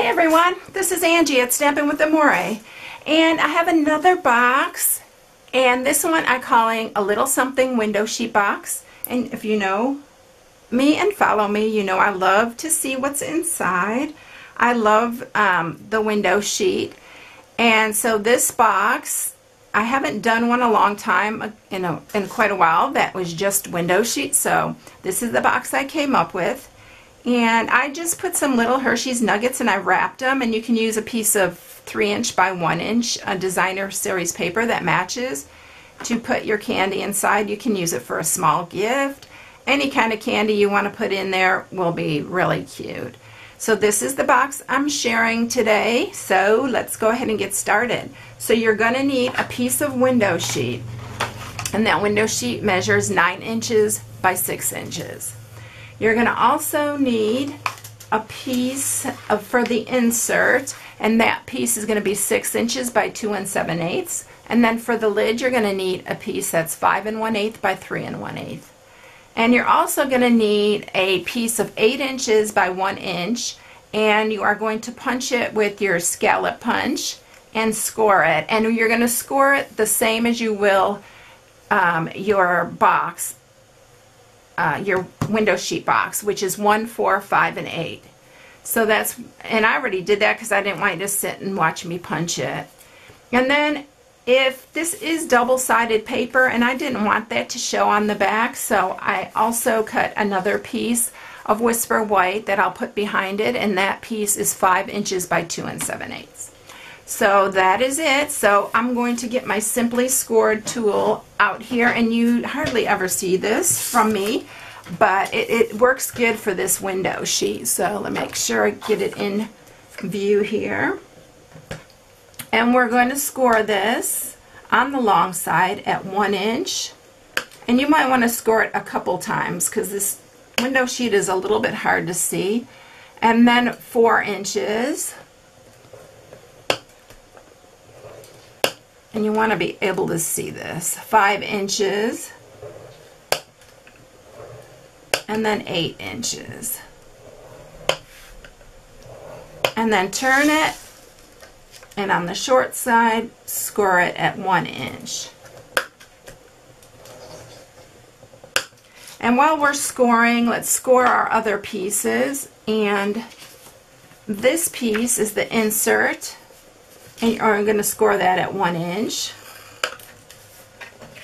everyone, this is Angie at Stampin' with Amore, and I have another box, and this one I'm calling a little something window sheet box. And if you know me and follow me, you know I love to see what's inside. I love the window sheet, and so this box, I haven't done one a long time, in quite a while, that was just window sheet. So this is the box I came up with. And I just put some little Hershey's nuggets and I wrapped them, and you can use a piece of 3" by 1" designer series paper that matches to put your candy inside. You can use it for a small gift. Any kind of candy you want to put in there will be really cute. So this is the box I'm sharing today. So let's go ahead and get started. So you're going to need a piece of window sheet, and that window sheet measures 9 inches by 6 inches. You're going to also need a piece for the insert, and that piece is going to be 6 inches by 2 7/8. And then for the lid, you're going to need a piece that's 5 1/8 by 3 1/8. And you're also going to need a piece of 8 inches by 1 inch, and you are going to punch it with your scallop punch and score it. And you're going to score it the same as you will your box. Your window sheet box, which is 1, 4, 5, and 8. So that's, and I already did that because I didn't want you to sit and watch me punch it. And then if this is double-sided paper, and I didn't want that to show on the back, so I also cut another piece of Whisper White that I'll put behind it, and that piece is 5 inches by 2 7/8. So that is it. So I'm going to get my Simply Scored tool out here, and you hardly ever see this from me, but it works good for this window sheet. So let me make sure I get it in view here. And we're going to score this on the long side at 1 inch. And you might want to score it a couple times because this window sheet is a little bit hard to see. And then 4 inches. And you want to be able to see this. 5 inches. And then 8 inches. And then turn it. And on the short side, score it at 1 inch. And while we're scoring, let's score our other pieces. And this piece is the insert. And you're going to score that at 1 inch.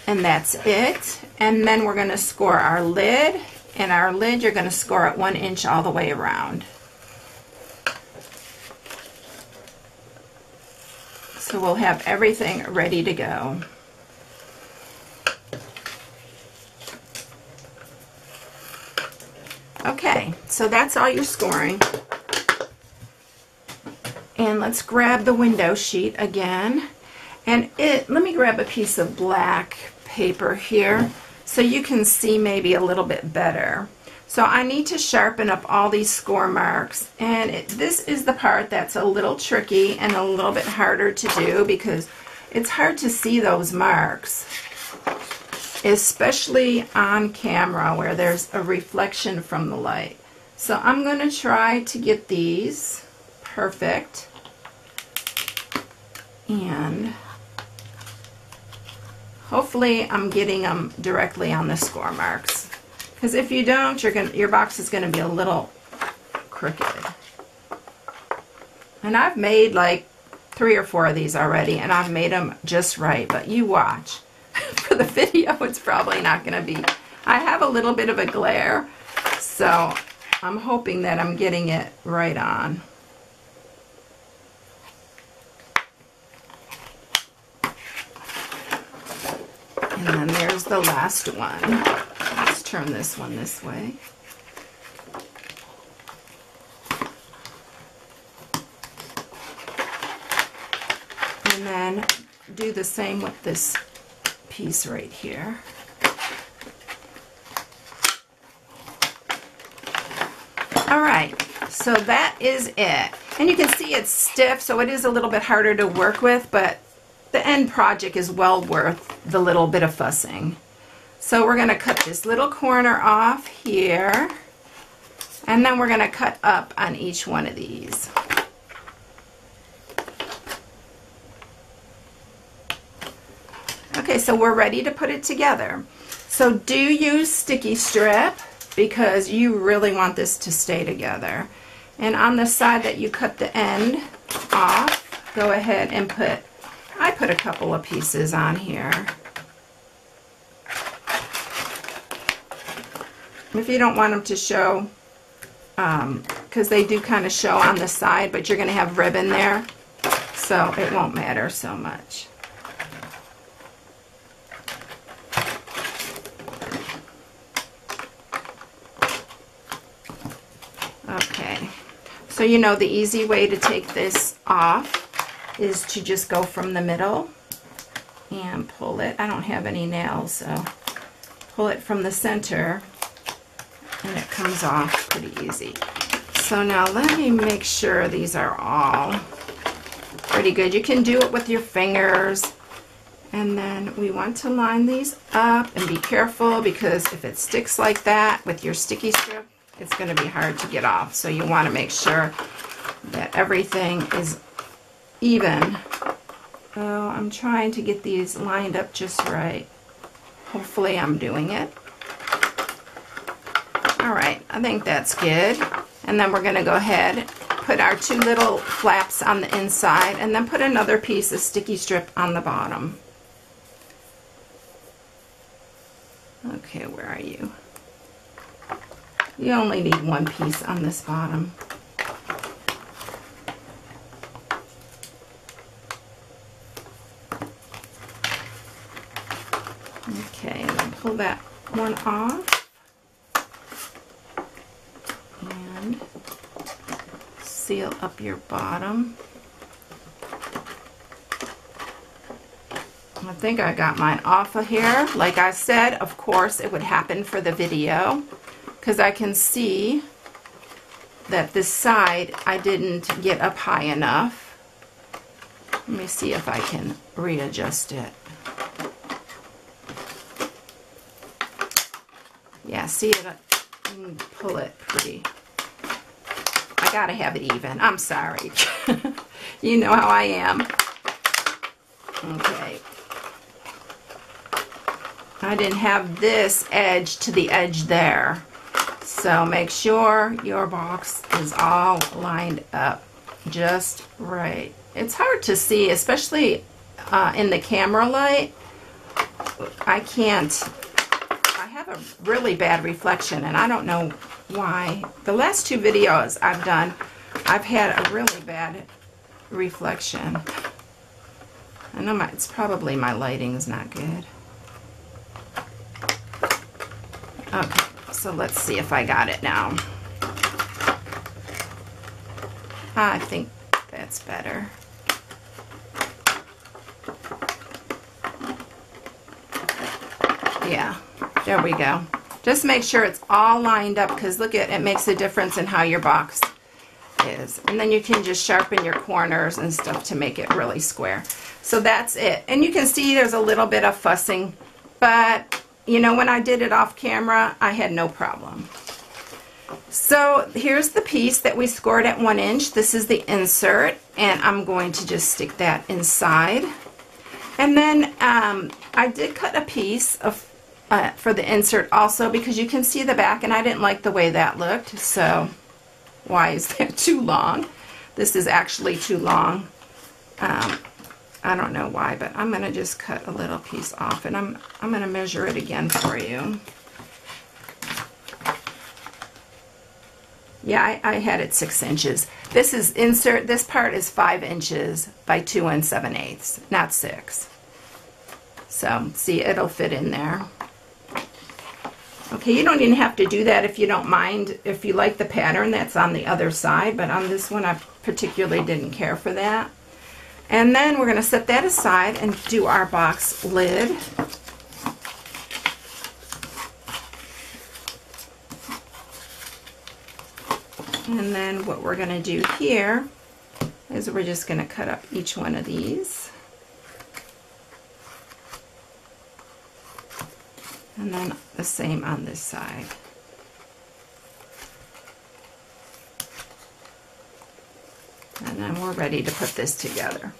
And that's it. And then we're going to score our lid. And our lid you're going to score at 1 inch all the way around. So we'll have everything ready to go. Okay, so that's all your scoring. And let's grab the window sheet again. And let me grab a piece of black paper here so you can see maybe a little bit better. So I need to sharpen up all these score marks. And this is the part that's a little tricky and a little bit harder to do because it's hard to see those marks, especially on camera where there's a reflection from the light. So I'm going to try to get these perfect, and hopefully I'm getting them directly on the score marks, because if you don't, your box is going to be a little crooked. And I've made like 3 or 4 of these already, and I've made them just right, but you watch. For the video, it's probably not going to be. I have a little bit of a glare, so I'm hoping that I'm getting it right on. And then there's the last one. Let's turn this one this way. And then do the same with this piece right here. Alright, so that is it. And you can see it's stiff, so it is a little bit harder to work with, but the end project is well worth the little bit of fussing. So we're going to cut this little corner off here, and then we're going to cut up on each one of these. Okay, so we're ready to put it together. So do use sticky strip because you really want this to stay together. And on the side that you cut the end off, go ahead and I put a couple of pieces on here. If you don't want them to show, because they do kind of show on the side, but you're going to have ribbon there, so it won't matter so much. Okay, so you know the easy way to take this off is to just go from the middle and pull it. I don't have any nails, so pull it from the center and it comes off pretty easy. So now let me make sure these are all pretty good. You can do it with your fingers, and then we want to line these up and be careful because if it sticks like that with your sticky strip, it's going to be hard to get off. So you want to make sure that everything is even. Oh, I'm trying to get these lined up just right. Hopefully I'm doing it. All right, I think that's good. And then we're going to go ahead, put our two little flaps on the inside, and then put another piece of sticky strip on the bottom. Okay, where are you? You only need one piece on this bottom. Okay, and then pull that one off. And seal up your bottom. I think I got mine off of here. Like I said, of course, it would happen for the video because I can see that this side I didn't get up high enough. Let me see if I can readjust it. Yeah, see it? Pull it pretty. I gotta have it even. I'm sorry. You know how I am. Okay. I didn't have this edge to the edge there. So make sure your box is all lined up just right. It's hard to see, especially in the camera light. I have a really bad reflection, and I don't know why. The last two videos I've done, I've had a really bad reflection. I know it's probably my lighting's not good. Okay, so let's see if I got it now. I think that's better. Yeah, there we go. Just make sure it's all lined up because look at it makes a difference in how your box is. And then you can just sharpen your corners and stuff to make it really square. So that's it. And you can see there's a little bit of fussing, but you know, when I did it off camera, I had no problem. So here's the piece that we scored at 1 inch. This is the insert, and I'm going to just stick that inside. And then I did cut a piece of for the insert also because you can see the back, and I didn't like the way that looked. So why is that too long? This is actually too long. I don't know why, but I'm going to just cut a little piece off, and I'm going to measure it again for you. Yeah, I had it 6 inches. This is insert. This part is 5 inches by 2 7/8, not 6. So see, it'll fit in there. Okay, you don't even have to do that if you don't mind, if you like the pattern that's on the other side, but on this one I particularly didn't care for that. And then we're going to set that aside and do our box lid. And then what we're going to do here is we're just going to cut up each one of these. And then the same on this side. And then we're ready to put this together.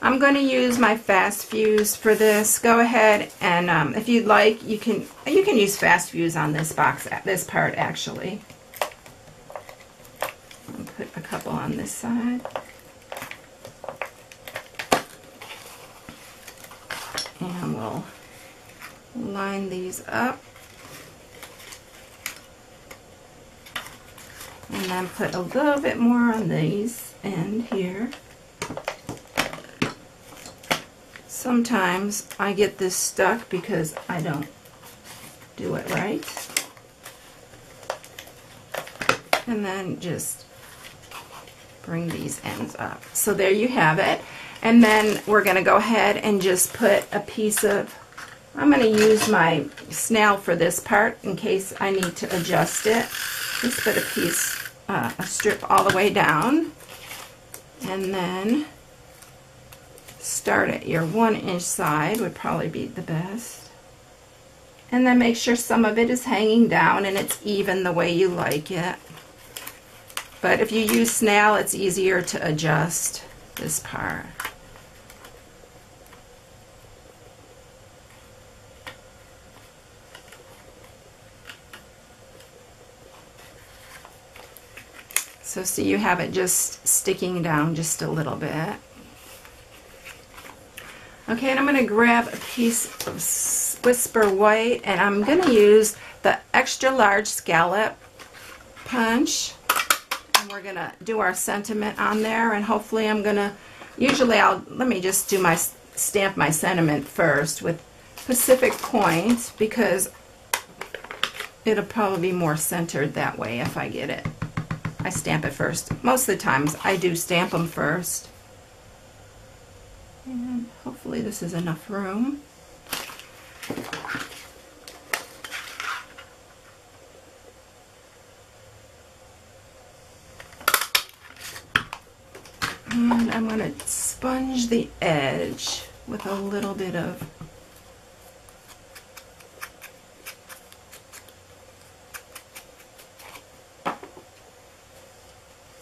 I'm going to use my fast fuse for this. Go ahead and if you'd like, you can use fast fuse on this box, this part actually. I'll put a couple on this side. And we'll line these up. And then put a little bit more on these end here. Sometimes I get this stuck because I don't do it right. And then just bring these ends up. So there you have it. And then we're going to go ahead and just put a piece of, I'm going to use my snail for this part in case I need to adjust it. Just put a piece, a strip all the way down. And then start at your 1-inch side would probably be the best. And then make sure some of it is hanging down and it's even the way you like it. But if you use snail, it's easier to adjust this part. So see, you have it just sticking down just a little bit. Okay, and I'm going to grab a piece of Whisper White, and I'm going to use the extra large scallop punch. And we're going to do our sentiment on there, and hopefully I'm going to, let me just do stamp my sentiment first with Pacific Point, because it'll probably be more centered that way if I get it. I stamp it first. Most of the times I do stamp them first. And hopefully this is enough room. And I'm going to sponge the edge with a little bit of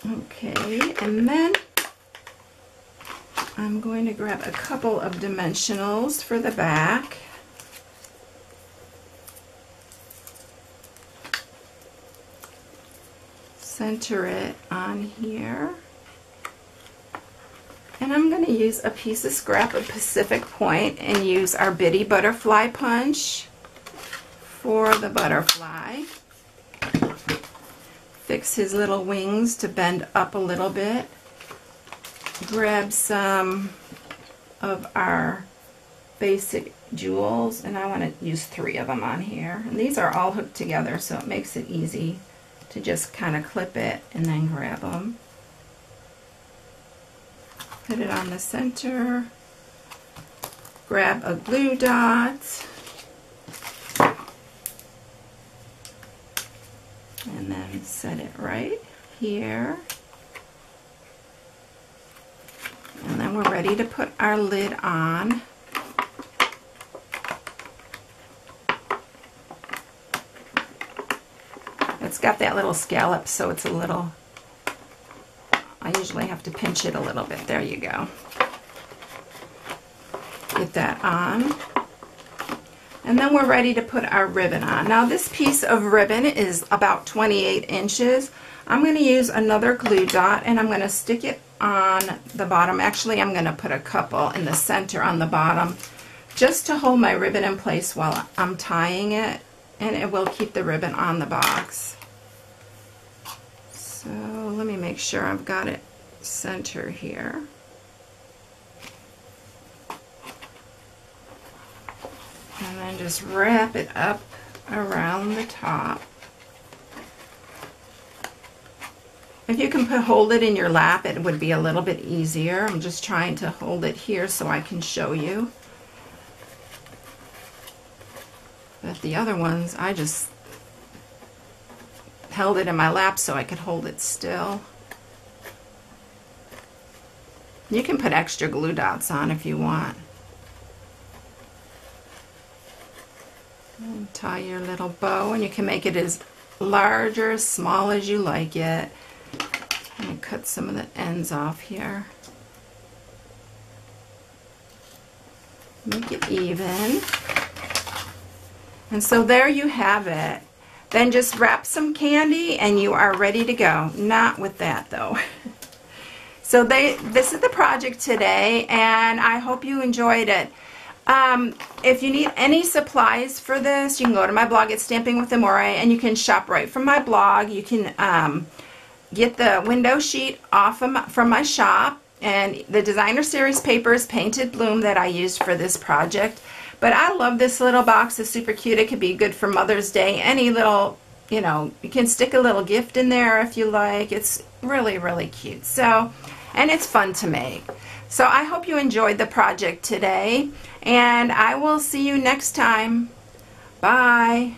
okay, and then I'm going to grab a couple of dimensionals for the back. Center it on here. And I'm going to use a piece of scrap of Pacific Point and use our Bitty Butterfly punch for the butterfly. Fix his little wings to bend up a little bit. Grab some of our basic jewels, and I want to use 3 of them on here. And these are all hooked together, so it makes it easy to just kind of clip it and then grab them. Put it on the center. Grab a glue dot. And then set it right here. And then we're ready to put our lid on. It's got that little scallop, so it's a little, I usually have to pinch it a little bit. There you go. Get that on. And then we're ready to put our ribbon on. Now this piece of ribbon is about 28 inches. I'm going to use another glue dot and I'm going to stick it on the bottom. Actually, I'm going to put a couple in the center on the bottom just to hold my ribbon in place while I'm tying it, and it will keep the ribbon on the box. So let me make sure I've got it center here. And then just wrap it up around the top. If you can hold it in your lap, it would be a little bit easier. I'm just trying to hold it here so I can show you. But the other ones, I just held it in my lap so I could hold it still. You can put extra glue dots on if you want. And tie your little bow, and you can make it as large or as small as you like it. I'm going to cut some of the ends off here. Make it even. And so there you have it. Then just wrap some candy and you are ready to go. Not with that though. So this is the project today, and I hope you enjoyed it. If you need any supplies for this, you can go to my blog at Stamping with Amore, and you can shop right from my blog. You can get the window sheet off from my shop, and the designer series papers painted bloom that I used for this project. But I love this little box. It's super cute. It could be good for Mother's Day. Any little, you know, you can stick a little gift in there if you like. It's really, really cute. So, and it's fun to make. So I hope you enjoyed the project today, and I will see you next time. Bye.